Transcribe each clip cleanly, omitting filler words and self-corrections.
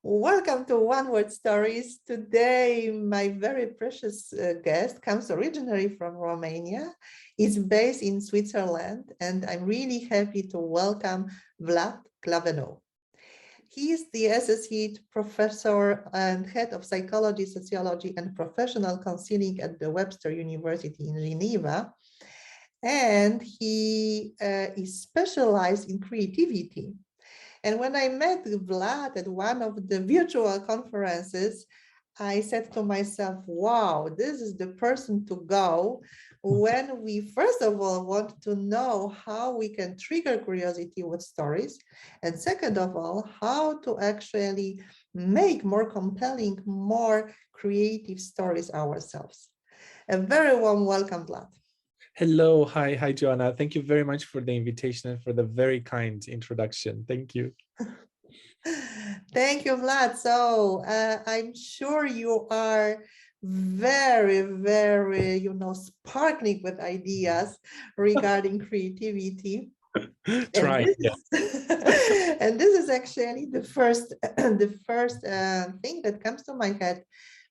Welcome to One Word Stories. Today, my very precious guest comes originally from Romania, is based in Switzerland, and I'm really happy to welcome Vlad Glaveanu. He is the Associate Professor and Head of Psychology, Sociology, and Professional Counseling at the Webster University in Geneva, and he is specialized in creativity. And when I met Vlad at one of the virtual conferences, I said to myself, wow, this is the person to go when we, first of all, want to know how we can trigger curiosity with stories. And second of all, how to actually make more compelling, more creative stories ourselves. A very warm welcome, Vlad. Hello, hi, Joanna. Thank you very much for the invitation and for the very kind introduction. Thank you. Thank you, Vlad. So I'm sure you are very, sparkling with ideas regarding creativity. Try. And this is actually the first, thing that comes to my head,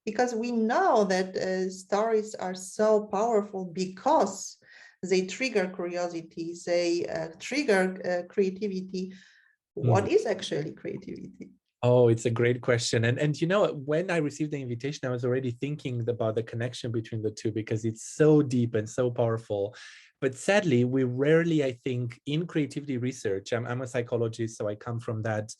because we know that stories are so powerful because they trigger curiosity, they trigger creativity. What is actually creativity? Oh, it's a great question. And you know, when I received the invitation, I was already thinking about the connection between the two because it's so deep and so powerful. But sadly, we rarely, I think, in creativity research, I'm a psychologist, so I come from that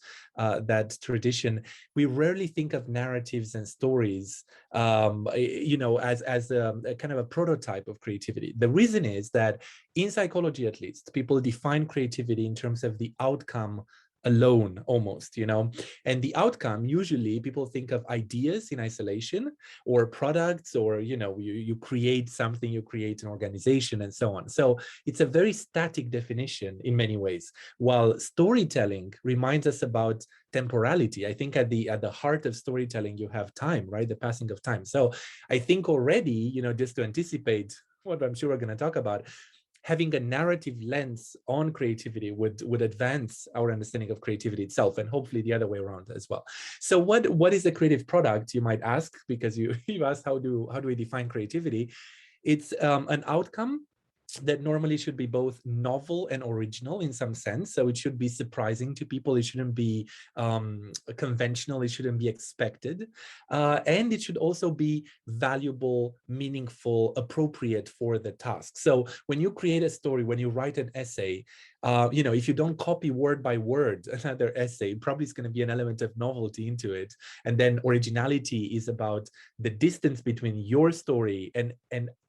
tradition. We rarely think of narratives and stories, as a kind of a prototype of creativity. The reason is that in psychology, at least, people define creativity in terms of the outcome alone almost, and the outcome, usually people think of ideas in isolation or products, or you create something, you create an organization and so on. So it's a very static definition in many ways, while storytelling reminds us about temporality. I think at the heart of storytelling you have time, right? The passing of time. So I think already, just to anticipate what I'm sure we're going to talk about, having a narrative lens on creativity would advance our understanding of creativity itself, and hopefully the other way around as well. So what is a creative product, you might ask, because you asked how do we define creativity. It's an outcome that normally should be both novel and original in some sense. So it should be surprising to people. It shouldn't be conventional. It shouldn't be expected. And it should also be valuable, meaningful, appropriate for the task. So when you create a story, when you write an essay, if you don't copy word by word another essay, probably it's going to be an element of novelty into it. And then originality is about the distance between your story and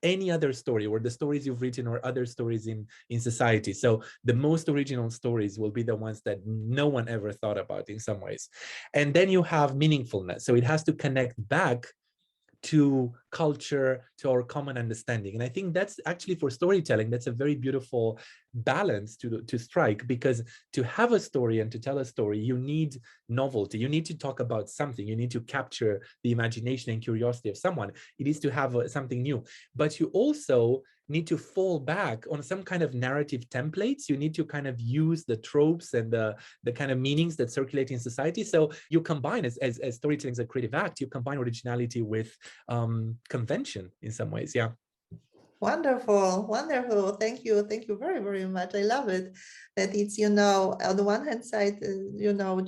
any other story, or the stories you've written, or other stories in society. So the most original stories will be the ones that no one ever thought about in some ways. And then you have meaningfulness. So it has to connect back to culture, to our common understanding. And I think that's actually, for storytelling, that's a very beautiful balance to strike, because to have a story and to tell a story, you need novelty. You need to talk about something. You need to capture the imagination and curiosity of someone. It is to have something new, but you also need to fall back on some kind of narrative templates. You need to kind of use the tropes and the kind of meanings that circulate in society. So you combine, as storytelling is a creative act, you combine originality with convention in some ways. Yeah. Wonderful. Thank you very much. I love it that it's, on the one hand side,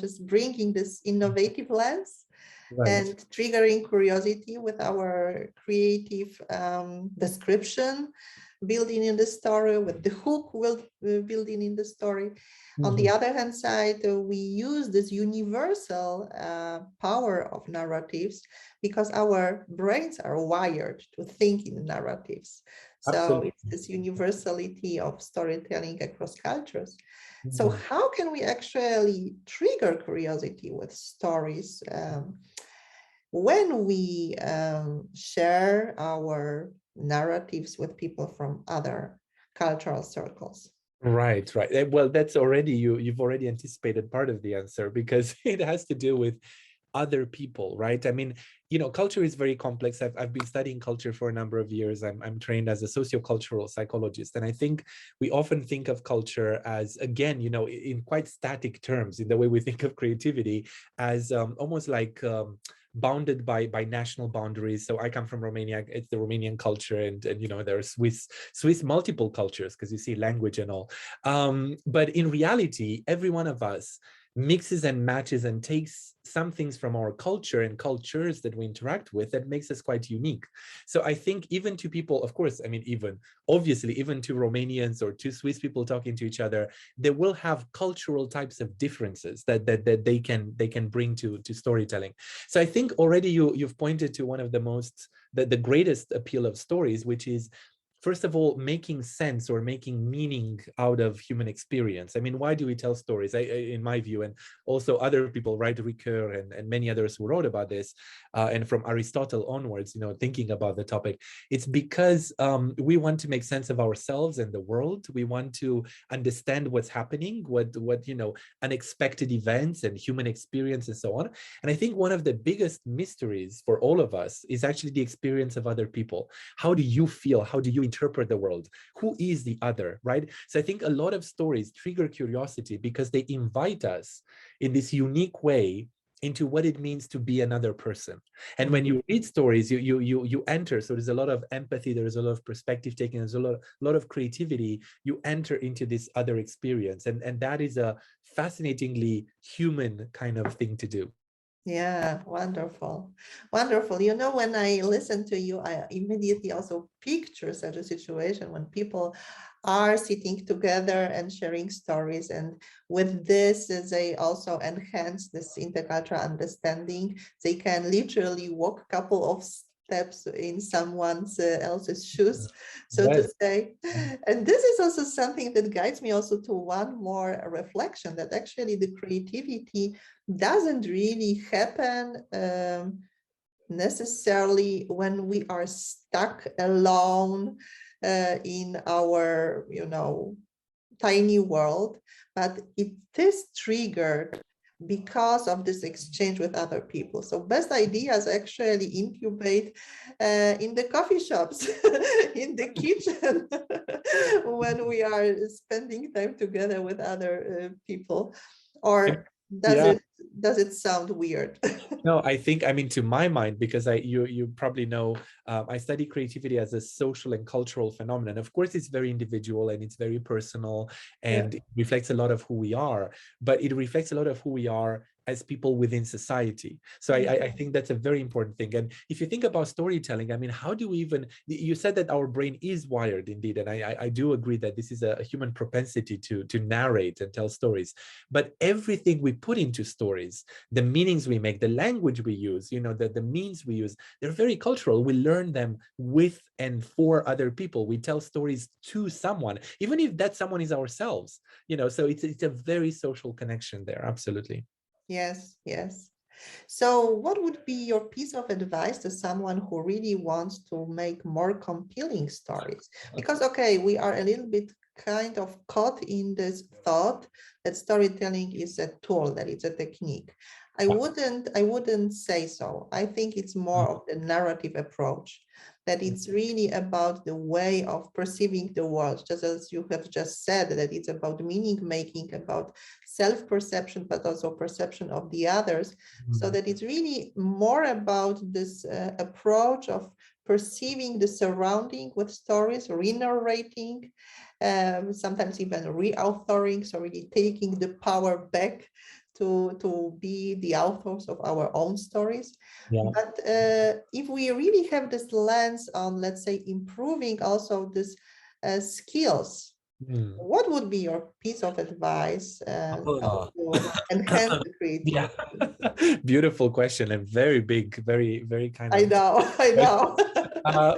just bringing this innovative lens, right, and triggering curiosity with our creative description, building in the story, with the hook building in the story. Mm-hmm. On the other hand side, we use this universal power of narratives because our brains are wired to think in narratives. So absolutely, it's this universality of storytelling across cultures. Mm-hmm. So how can we actually trigger curiosity with stories when we share our narratives with people from other cultural circles? Right. Well, that's already, you've already anticipated part of the answer, because it has to do with other people, right? I mean, you know, culture is very complex. I've been studying culture for a number of years. I'm trained as a sociocultural psychologist. And I think we often think of culture as, again, you know, in quite static terms, in the way we think of creativity as almost like bounded by national boundaries. So I come from Romania, it's the Romanian culture, and you know, there are Swiss multiple cultures, because you see language and all. But in reality, every one of us mixes and matches and takes some things from our culture and cultures that we interact with that makes us quite unique. So I think even to people, of course, I mean, even obviously, even to Romanians or to Swiss people talking to each other, they will have cultural types of differences that they can bring to storytelling. So I think already you've pointed to one of the greatest appeal of stories, which is, first of all, making sense or making meaning out of human experience. I mean, why do we tell stories? In my view, and also other people, right, Ricoeur and many others who wrote about this, and from Aristotle onwards, you know, thinking about the topic, it's because we want to make sense of ourselves and the world. We want to understand what's happening, what you know, unexpected events and human experience and so on. And I think one of the biggest mysteries for all of us is actually the experience of other people. How do you feel? How do you interpret the world? Who is the other, right? So I think a lot of stories trigger curiosity because they invite us in this unique way into what it means to be another person. And when you read stories, you enter. So there's a lot of empathy, there's a lot of perspective taking, there's a lot of creativity. You enter into this other experience, and that is a fascinatingly human kind of thing to do. Yeah, wonderful. Wonderful. You know, when I listen to you, I immediately also picture such a situation when people are sitting together and sharing stories. And with this, they also enhance this intercultural understanding. They can literally walk a couple of steps in someone else's shoes, so to Yes. say. And this is also something that guides me also to one more reflection, that actually the creativity doesn't really happen necessarily when we are stuck alone in our, you know, tiny world, but it is triggered because of this exchange with other people. So best ideas actually incubate in the coffee shops, in the kitchen, when we are spending time together with other people. Or Yeah. does it sound weird? No, I think, I mean, to my mind, because you probably know, I study creativity as a social and cultural phenomenon. Of course, it's very individual and it's very personal, Yeah. and it reflects a lot of who we are, but it reflects a lot of who we are as people within society. So I think that's a very important thing. And if you think about storytelling, I mean, how do we even, you said that our brain is wired indeed, and I do agree that this is a human propensity to narrate and tell stories, but everything we put into stories, the meanings we make, the language we use, you know, the means we use, they're very cultural. We learn them with and for other people. We tell stories to someone, even if that someone is ourselves, you know, so it's a very social connection there. Absolutely. Yes, yes. So what would be your piece of advice to someone who really wants to make more compelling stories? Because, okay, we are a little bit kind of caught in this thought that storytelling is a tool, that it's a technique. I wouldn't say so. I think it's more of the narrative approach, that it's really about the way of perceiving the world, just as you have just said, that it's about meaning making, about self-perception, but also perception of the others. So that it's really more about this approach of perceiving the surrounding with stories, re-narrating, sometimes even re-authoring, so really taking the power back to be the authors of our own stories. Yeah. But if we really have this lens on, let's say, improving also this skills, Mm. what would be your piece of advice Oh. to enhance the Yeah. creativity? Beautiful question, and very big, very kind I of. know, I know.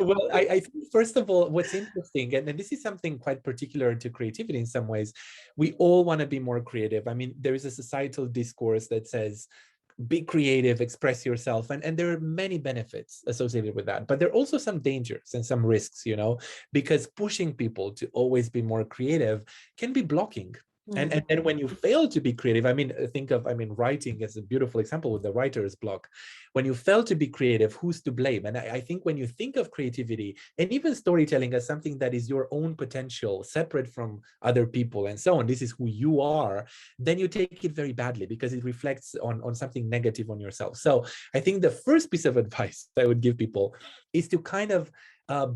Well, I think, first of all, what's interesting, and this is something quite particular to creativity in some ways, we all want to be more creative. I mean, there is a societal discourse that says, be creative, express yourself, and there are many benefits associated with that, but there are also some dangers and some risks, you know, because pushing people to always be more creative can be blocking. And then when you fail to be creative, I mean, writing is a beautiful example with the writer's block. When you fail to be creative, who's to blame? And I think when you think of creativity and even storytelling as something that is your own potential, separate from other people and so on, this is who you are, then you take it very badly because it reflects on something negative on yourself. So I think the first piece of advice I would give people is to kind of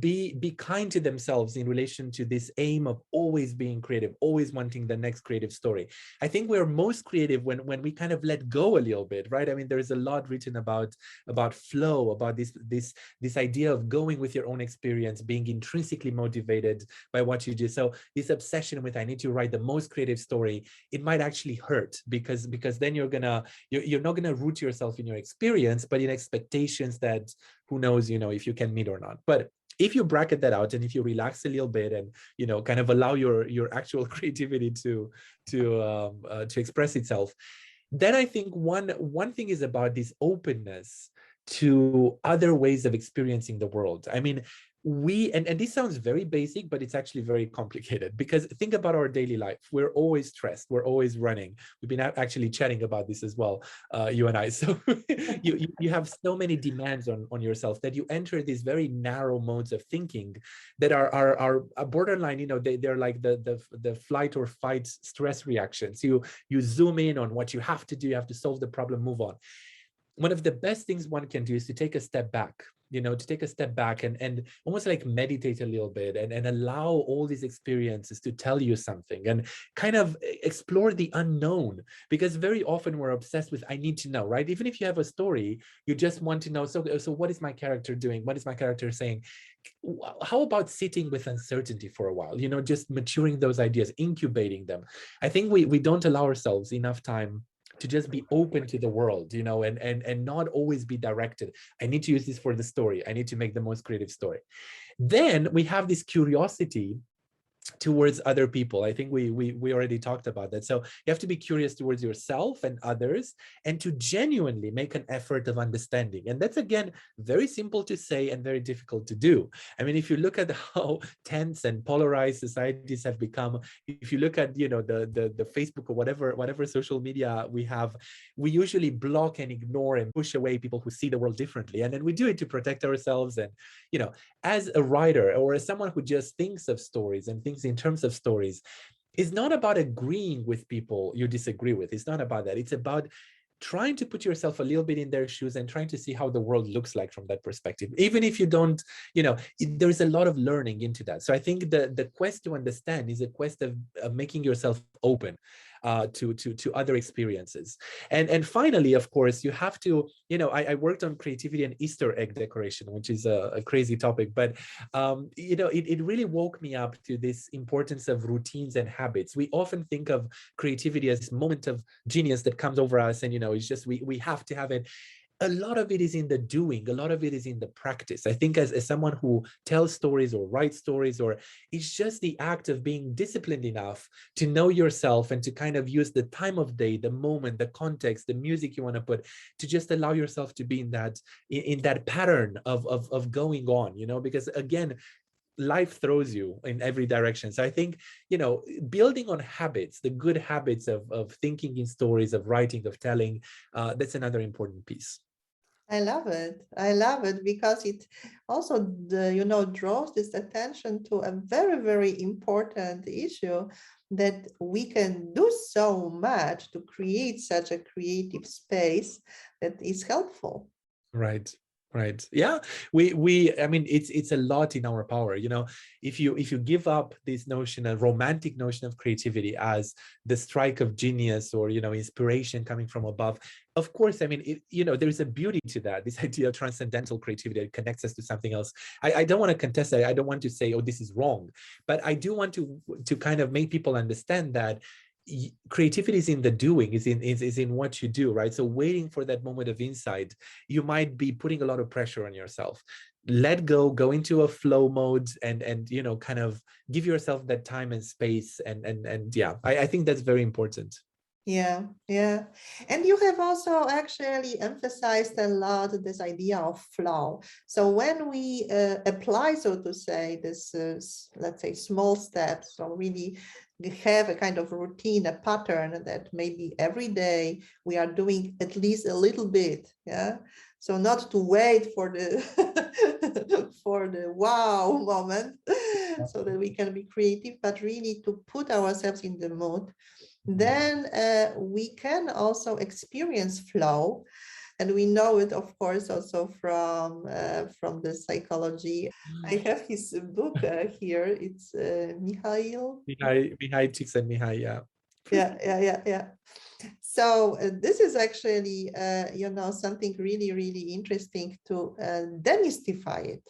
be kind to themselves in relation to this aim of always being creative, always wanting the next creative story. I think we're most creative when we kind of let go a little bit, right? I mean, there's a lot written about flow, about this idea of going with your own experience, being intrinsically motivated by what you do. So this obsession with I need to write the most creative story, it might actually hurt because then you're not gonna root yourself in your experience, but in expectations that who knows, if you can meet or not. But if you bracket that out and if you relax a little bit and kind of allow your actual creativity to express itself, then I think one thing is about this openness to other ways of experiencing the world. I mean, and this sounds very basic, but it's actually very complicated because think about our daily life. We're always stressed. We're always running. We've been actually chatting about this as well, you and I. So you have so many demands on yourself that you enter these very narrow modes of thinking that are borderline. They're like the flight or fight stress reactions. You zoom in on what you have to do. You have to solve the problem, move on. One of the best things one can do is to take a step back, and almost like meditate a little bit and allow all these experiences to tell you something and kind of explore the unknown, because very often we're obsessed with, I need to know, right? Even if you have a story, you just want to know, so what is my character doing? What is my character saying? How about sitting with uncertainty for a while, just maturing those ideas, incubating them? I think we don't allow ourselves enough time to just be open to the world, and not always be directed. I need to use this for the story. I need to make the most creative story. Then we have this curiosity towards other people. I think we already talked about that. So you have to be curious towards yourself and others, and to genuinely make an effort of understanding. And that's, again, very simple to say and very difficult to do. I mean, if you look at how tense and polarized societies have become, if you look at the Facebook or whatever social media we have, we usually block and ignore and push away people who see the world differently. And then we do it to protect ourselves. And as a writer or as someone who just thinks of stories and thinks in terms of stories, it's not about agreeing with people you disagree with. It's not about that. It's about trying to put yourself a little bit in their shoes and trying to see how the world looks like from that perspective. Even if you don't, there's a lot of learning into that. So I think the quest to understand is a quest of making yourself open to other experiences. And finally, of course, you have to, I worked on creativity and Easter egg decoration, which is a crazy topic, but it really woke me up to this importance of routines and habits. We often think of creativity as this moment of genius that comes over us, and it's just we have to have it. A lot of it is in the doing. A lot of it is in the practice. I think as someone who tells stories or writes stories, or it's just the act of being disciplined enough to know yourself and to kind of use the time of day, the moment, the context, the music you want to put, to just allow yourself to be in that pattern of going on, because again, life throws you in every direction. So I think, building on habits, the good habits of thinking in stories, of writing, of telling, that's another important piece. I love it. I love it because it also, draws this attention to a very, very important issue, that we can do so much to create such a creative space that is helpful. Right. Yeah, I mean, it's a lot in our power. If you give up this notion, a romantic notion of creativity as the strike of genius or inspiration coming from above, of course, I mean, there's a beauty to that. This idea of transcendental creativity that connects us to something else. I don't want to contest that. I don't want to say, oh, this is wrong, but I do want to kind of make people understand that creativity is in the doing, is in what you do, right? So waiting for that moment of insight, you might be putting a lot of pressure on yourself. Let go into a flow mode, and kind of give yourself that time and space, and yeah, I think that's very important. Yeah. And you have also actually emphasized a lot this idea of flow. So when we apply, so to say, this, let's say, small steps, so really have a kind of routine, a pattern that maybe every day we are doing at least a little bit. Yeah. So not to wait for the for the wow moment so that we can be creative, but really to put ourselves in the mood. Then we can also experience flow. And we know it, of course, also from the psychology. I have his book here. It's Mikhail. Mihai Csikszentmihalyi, yeah. Yeah. So this is actually, something really, really interesting to demystify it.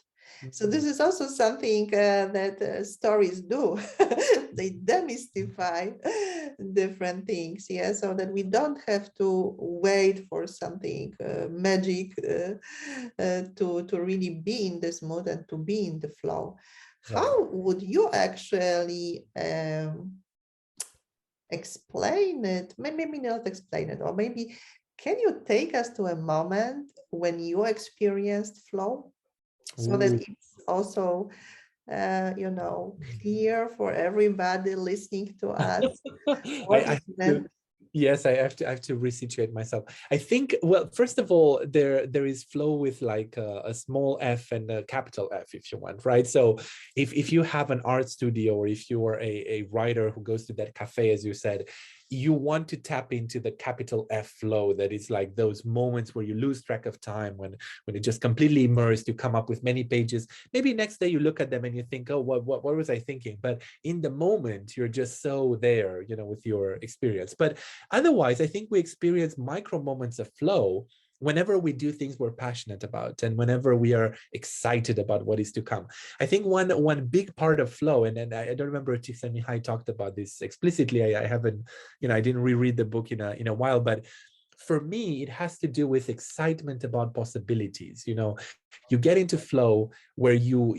So this is also something that stories do. They demystify different things, yeah, so that we don't have to wait for something magic to really be in this mood and to be in the flow. How would you actually explain it? Maybe not explain it, or maybe can you take us to a moment when you experienced flow so that it's also clear for everybody listening to us what I it meant? yes, I have to resituate myself. I think, well, first of all, there is flow with like a small f and a capital F, if you want, right? So if you have an art studio, or if you are a writer who goes to that cafe, as you said, you want to tap into the capital F flow. That is like those moments where you lose track of time, when you're just completely immersed. You come up with many pages. Maybe next day you look at them and you think, oh, what was I thinking? But in the moment, you're just so there, with your experience. But otherwise, I think we experience micro moments of flow whenever we do things we're passionate about, and whenever we are excited about what is to come. I think one big part of flow, and I don't remember if Csikszentmihalyi talked about this explicitly. I haven't, I didn't reread the book in a while, but for me, it has to do with excitement about possibilities. You get into flow where you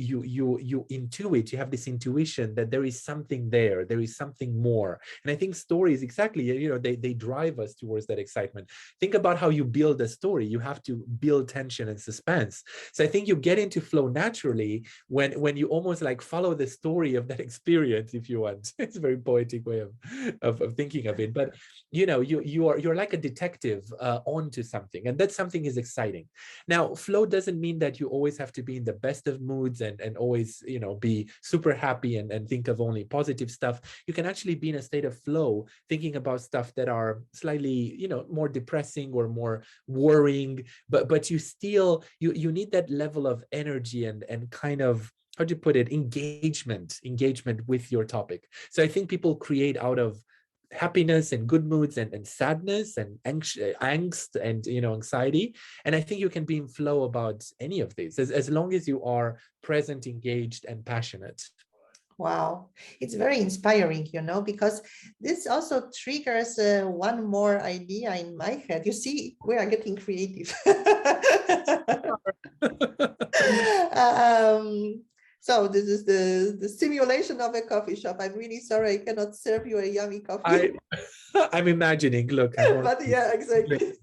intuit, you have this intuition that there is something there is something more. And I think stories, exactly, they drive us towards that excitement. Think about how you build a story. You have to build tension and suspense. So I think you get into flow naturally when you almost like follow the story of that experience, if you want. It's a very poetic way of thinking of it. But you're like a detective onto something, and that something is exciting. Now, flow doesn't mean that you always have to be in the best of moods and always be super happy and think of only positive stuff. You can actually be in a state of flow thinking about stuff that are slightly more depressing or more worrying, but you still you need that level of energy and kind of, how do you put it, engagement with your topic. So I think people create out of happiness and good moods and sadness and angst and anxiety. And I think you can be in flow about any of these as long as you are present, engaged, and passionate. Wow, it's very inspiring, because this also triggers one more idea in my head. You see, we are getting creative. So this is the simulation of a coffee shop. I'm really sorry I cannot serve you a yummy coffee. I'm imagining, look. But yeah, exactly.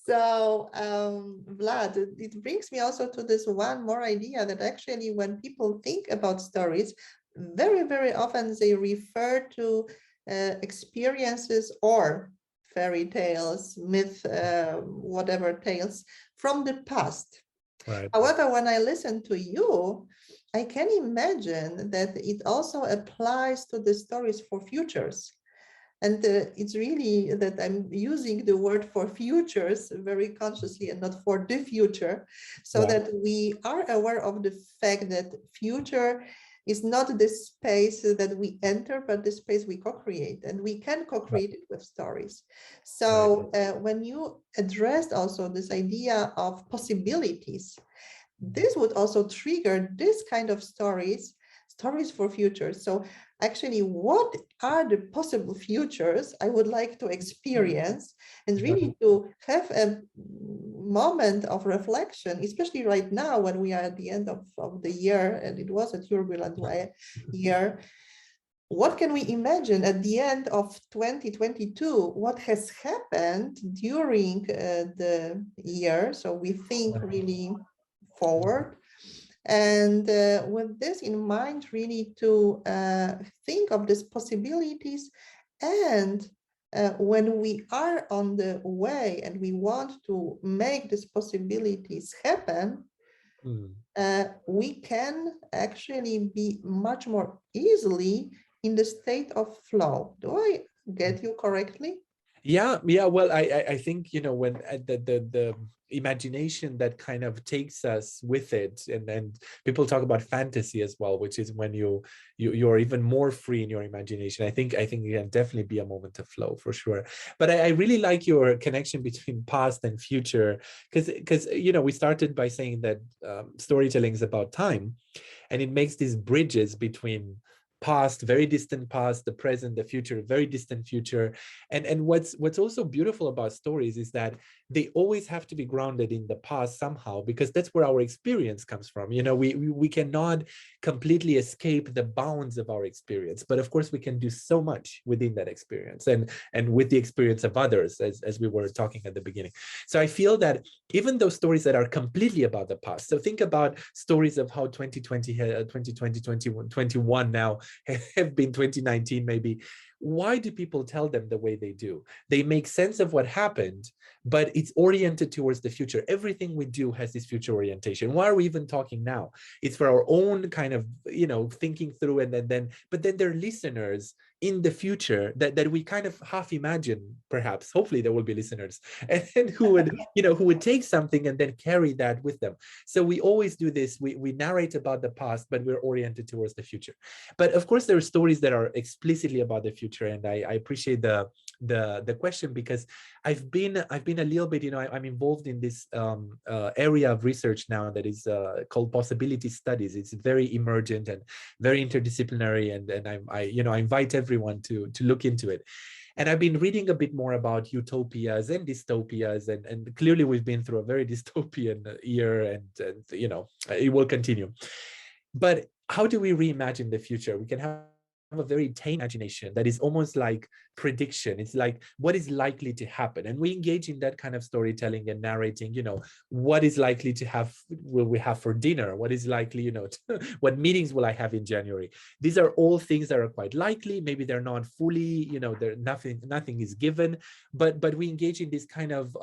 So Vlad, it brings me also to this one more idea that actually when people think about stories, very, very often they refer to experiences or fairy tales, myth, whatever tales from the past. Right. However, when I listen to you, I can imagine that it also applies to the stories for futures. And it's really that I'm using the word for futures very consciously and not for the future, so that we are aware of the fact that future is not the space that we enter, but the space we co-create, and we can co-create it with stories. So when you addressed also this idea of possibilities, this would also trigger this kind of stories for future. So actually, what are the possible futures I would like to experience, and really to have a moment of reflection, especially right now when we are at the end of the year, and it was a turbulent year. What can we imagine at the end of 2022? What has happened during the year? So we think really forward. And with this in mind, really to think of these possibilities. And when we are on the way and we want to make these possibilities happen, we can actually be much more easily in the state of flow. Do I get you correctly? Yeah. Well, I think, you know, when the imagination that kind of takes us with it, and people talk about fantasy as well, which is when you're even more free in your imagination. I think it can definitely be a moment of flow for sure. But I really like your connection between past and future, because you know, we started by saying that storytelling is about time, and it makes these bridges between past, very distant past, the present, the future, very distant future. And what's also beautiful about stories is that they always have to be grounded in the past somehow, because that's where our experience comes from. You know, we cannot completely escape the bounds of our experience, but of course we can do so much within that experience, and with the experience of others, as we were talking at the beginning. So I feel that even those stories that are completely about the past, so think about stories of how 2020 2020 21 now have been 2019 maybe. Why do people tell them the way they do? They make sense of what happened, but it's oriented towards the future. Everything we do has this future orientation. Why are we even talking now? It's for our own kind of, you know, thinking through, and but then there are listeners in the future that we kind of half imagine, perhaps, hopefully there will be listeners, and who would, you know, who would take something and then carry that with them. So we always do this. We narrate about the past, but we're oriented towards the future. But of course, there are stories that are explicitly about the future, and I appreciate the question, because I've been a little bit, you know, I'm involved in this area of research now that is called possibility studies. It's very emergent and very interdisciplinary, and I you know, I invite everyone to look into it. And I've been reading a bit more about utopias and dystopias, and clearly we've been through a very dystopian year, and you know, it will continue. But how do we reimagine the future? We can have a very tame imagination that is almost like prediction. It's like what is likely to happen, and we engage in that kind of storytelling and narrating. You know, what is likely to have, will we have for dinner? What is likely, you know, what meetings will I have in January? These are all things that are quite likely. Maybe they're not fully, you know, they're nothing is given, but we engage in this kind of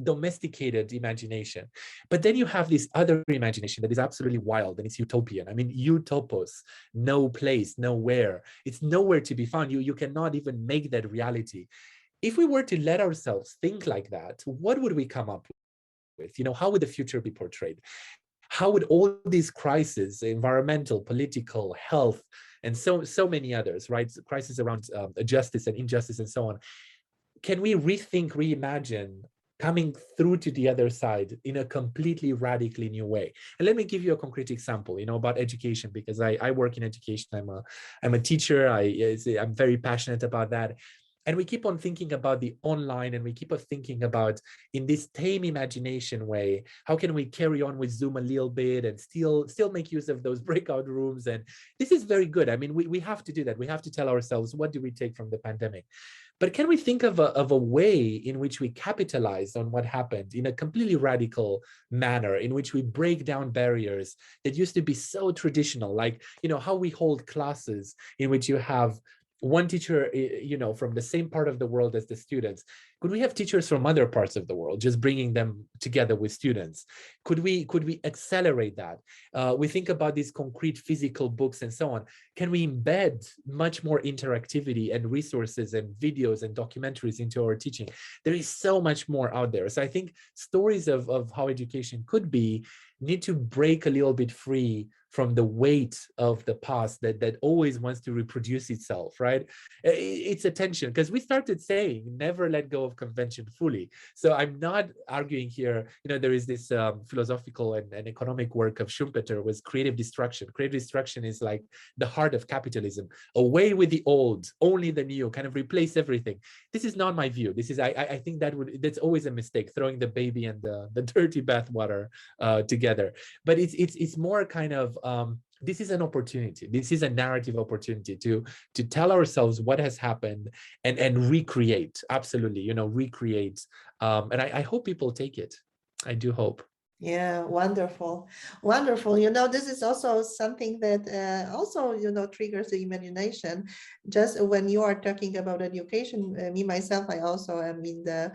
domesticated imagination. But then you have this other imagination that is absolutely wild, and it's utopian. I mean, utopos, no place, nowhere. It's nowhere to be found. You cannot even make that reality. If we were to let ourselves think like that, what would we come up with? You know, how would the future be portrayed? How would all these crises, environmental, political, health, and so many others, right? Crises around justice and injustice and so on. Can we rethink, reimagine coming through to the other side in a completely radically new way? And let me give you a concrete example, you know, about education, because I work in education. I'm a teacher. I'm very passionate about that. And we keep on thinking about the online, and we keep on thinking about, in this tame imagination way, how can we carry on with Zoom a little bit and still make use of those breakout rooms? And this is very good. I mean, we have to do that. We have to tell ourselves, what do we take from the pandemic? But can we think of a way in which we capitalize on what happened in a completely radical manner, in which we break down barriers that used to be so traditional, like, you know, how we hold classes in which you have one teacher, you know, from the same part of the world as the students? Could we have teachers from other parts of the world, just bringing them together with students? Could we accelerate that? We think about these concrete physical books and so on. Can we embed much more interactivity and resources and videos and documentaries into our teaching? There is so much more out there. So I think stories of how education could be need to break a little bit free from the weight of the past that always wants to reproduce itself, right? It's a tension, because we started saying never let go of convention fully. So I'm not arguing here, you know, there is this philosophical and economic work of Schumpeter, was creative destruction. Creative destruction is like the heart of capitalism. Away with the old, only the new, kind of replace everything. This is not my view. This is, I think that's always a mistake, throwing the baby and the dirty bathwater together. But it's more kind of, this is an opportunity. This is a narrative opportunity to tell ourselves what has happened and recreate. Absolutely, you know, recreate. And I hope people take it. I do hope. Yeah, wonderful, wonderful. You know, this is also something that also, you know, triggers the imagination. Just when you are talking about education, me myself, I also am in the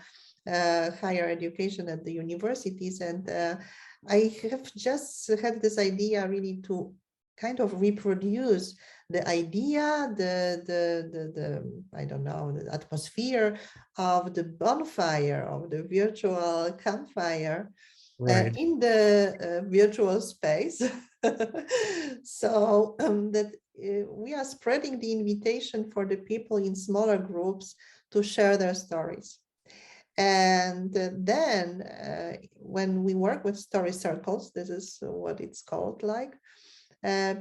higher education at the universities, and I have just had this idea really to kind of reproduce the idea, the I don't know, the atmosphere of the bonfire, of the virtual campfire Right. in the virtual space. So that we are spreading the invitation for the people in smaller groups to share their stories. And then when we work with story circles, this is what it's called, like, uh,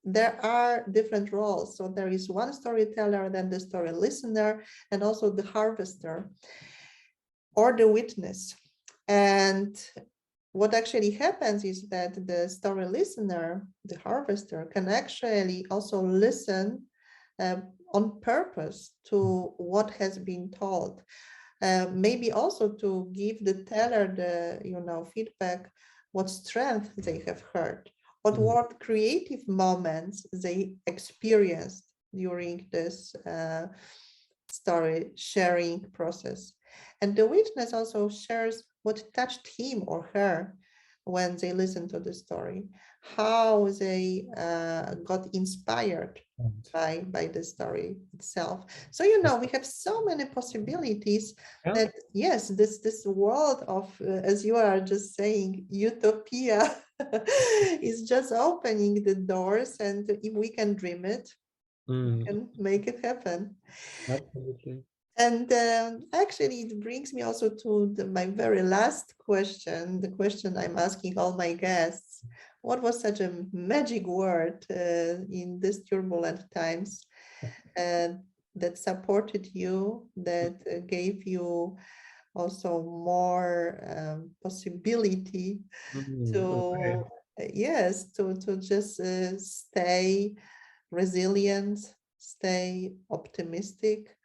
there are different roles. So there is one storyteller, then the story listener, and also the harvester or the witness. And what actually happens is that the story listener, the harvester, can actually also listen uh, on purpose to what has been told. Maybe also to give the teller the, you know, feedback, what strength they have heard, Mm, what creative moments they experienced during this story sharing process. And the witness also shares what touched him or her when they listen to the story, how they got inspired right. by the story itself. So, you know, we have so many possibilities Yeah. that, yes, this world of, as you are just saying, utopia is just opening the doors. And if we can dream it, we Mm, can make it happen. absolutely. And actually, it brings me also to my very last question, the question I'm asking all my guests. What was such a magic word in these turbulent times uh, that supported you, that gave you also more possibility Right. to, yes, to just stay resilient, stay optimistic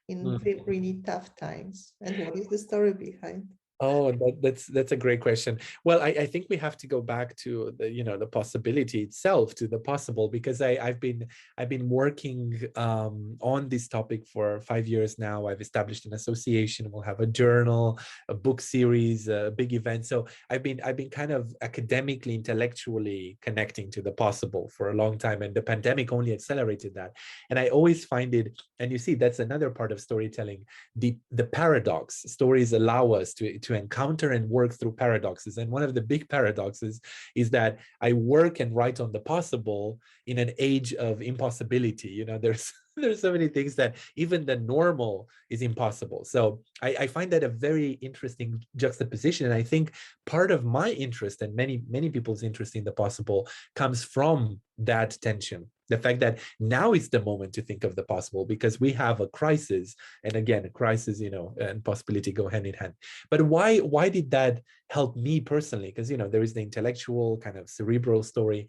in Mm. really tough times? And what is the story behind? Oh, that's a great question. Well, I think we have to go back to the, you know, the possibility itself, to the possible, because I've been working on this topic for 5 years now. I've established an association. We'll have a journal, a book series, a big event. So I've been kind of academically, intellectually connecting to the possible for a long time, and the pandemic only accelerated that. And I always find it, and you see, that's another part of storytelling, the paradox. Stories allow us to encounter and work through paradoxes, and one of the big paradoxes is that I work and write on the possible in an age of impossibility. You know, there's there's so many things that even the normal is impossible. So I find that a very interesting juxtaposition, and I think part of my interest and many people's interest in the possible comes from that tension, the fact that now is the moment to think of the possible, because we have a crisis. And again, a crisis, you know, and possibility go hand in hand. But why did that help me personally? Because, you know, there is the intellectual kind of cerebral story,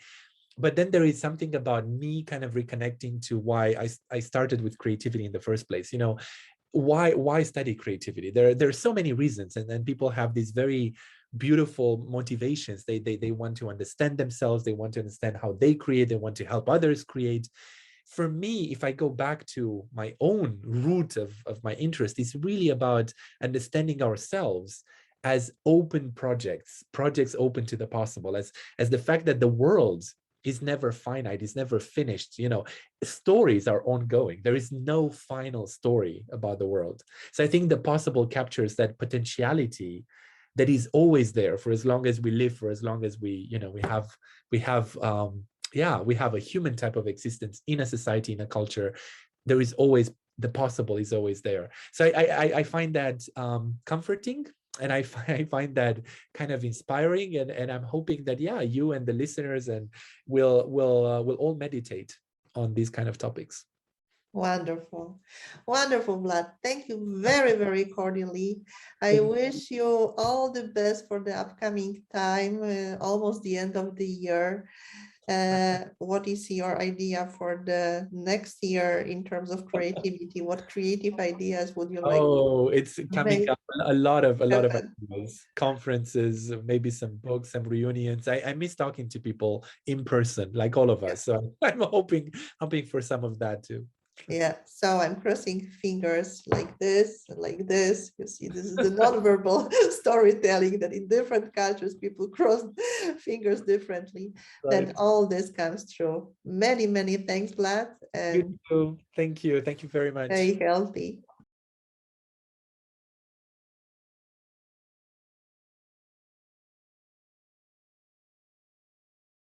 but then there is something about me kind of reconnecting to why I started with creativity in the first place. You know, why study creativity? There are so many reasons, and then people have these very beautiful motivations. They want to understand themselves, they want to understand how they create, they want to help others create. For me, if I go back to my own root of my interest, it's really about understanding ourselves as open projects open to the possible, as the fact that the world is never finite, is never finished. You know, stories are ongoing. There is no final story about the world. So I think the possible captures that potentiality that is always there for as long as we live, for as long as we, you know, we have yeah, we have a human type of existence in a society, in a culture. There is always, the possible is always there. So I find that comforting, and I find that kind of inspiring, and I'm hoping that, yeah, you and the listeners and will all meditate on these kind of topics. Wonderful. Wonderful, Vlad. Thank you very, very cordially. I wish you all the best for the upcoming time, almost the end of the year. What is your idea for the next year in terms of creativity? What creative ideas would you like to Oh, it's coming make up a lot of happen? ideas, conferences, maybe some books, some reunions. I miss talking to people in person, like all of us. So I'm hoping for some of that too. Yeah, so I'm crossing fingers like this, like this. You see, this is the nonverbal storytelling that in different cultures people cross fingers differently. Right. That all this comes true. Many, many thanks, Vlad, You and too. Thank you. Thank you very much. stay healthy.